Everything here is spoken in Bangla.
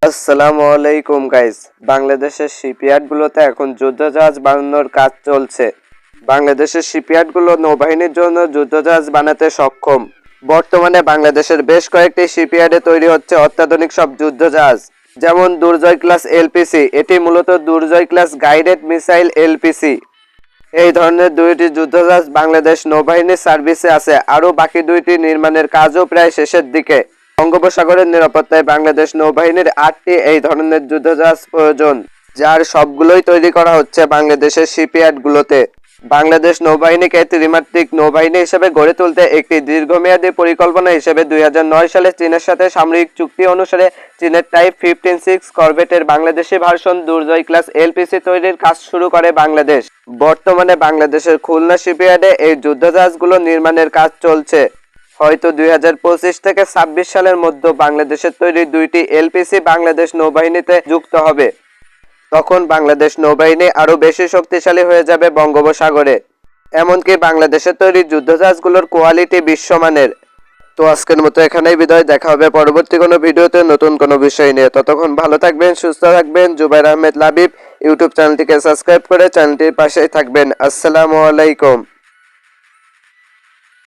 আসসালামু আলাইকুম গাইস। বাংলাদেশের শিপইয়ার্ডগুলোতে এখন যুদ্ধজাহাজ বানানোর কাজ চলছে। বাংলাদেশের শিপইয়ার্ডগুলো নৌবাহিনীর জন্য যুদ্ধজাহাজ বানাতে সক্ষম। বর্তমানে বাংলাদেশের বেশ কয়েকটি শিপইয়ার্ডে তৈরি হচ্ছে অত্যাধুনিক সব যুদ্ধজাহাজ, যেমন দুর্জয় ক্লাস এলপিসি। এটি মূলত দুর্জয় ক্লাস গাইডেড মিসাইল এলপিসি। এই ধরনের দুইটি যুদ্ধজাহাজ বাংলাদেশ নৌবাহিনীর সার্ভিসে আছে। আরও বাকি দুইটি নির্মাণের কাজও প্রায় শেষের দিকে। বঙ্গোপসাগরের নিরাপত্তায় বাংলাদেশ নৌবাহিনীর 8টি এই ধরনের যুদ্ধজাহাজ প্রয়োজন, যার সবগুলোই তৈরি করা হচ্ছে বাংলাদেশের শিপইয়ার্ডগুলোতে। বাংলাদেশ নৌবাহিনীকে ত্রিমাত্রিক নৌবাহিনী হিসেবে গড়ে তুলতে একটি দীর্ঘমেয়াদী পরিকল্পনা হিসেবে 2009 সালে চীনের সাথে সামরিক চুক্তি অনুসারে চীনের টাইপ 15-6 করভেটের বাংলাদেশি ভার্সন দুর্জয় ক্লাস এলপিসি তৈরির কাজ শুরু করে বাংলাদেশ। বর্তমানে বাংলাদেশের খুলনা শিপইয়ার্ডে এই যুদ্ধজাহাজগুলো নির্মাণের কাজ চলছে। হয়তো 2025 থেকে 26 সালের মধ্যে বাংলাদেশের তৈরি দুইটি এলপিসি বাংলাদেশ নৌবাহিনীতে যুক্ত হবে। তখন বাংলাদেশ নৌবাহিনী আরও বেশি শক্তিশালী হয়ে যাবে বঙ্গোপসাগরে। এমনকি বাংলাদেশের তৈরি যুদ্ধজাহাজগুলোর কোয়ালিটি বিশ্বমানের। তো আজকের মতো এখানেই বিদায়। দেখা হবে পরবর্তী কোনো ভিডিওতে নতুন কোনো বিষয় নিয়ে। ততক্ষণ ভালো থাকবেন, সুস্থ থাকবেন। জুবাইর আহমেদ লাবিব ইউটিউব চ্যানেলটিকে সাবস্ক্রাইব করে চ্যানেলটির পাশেই থাকবেন। আসসালামু আলাইকুম।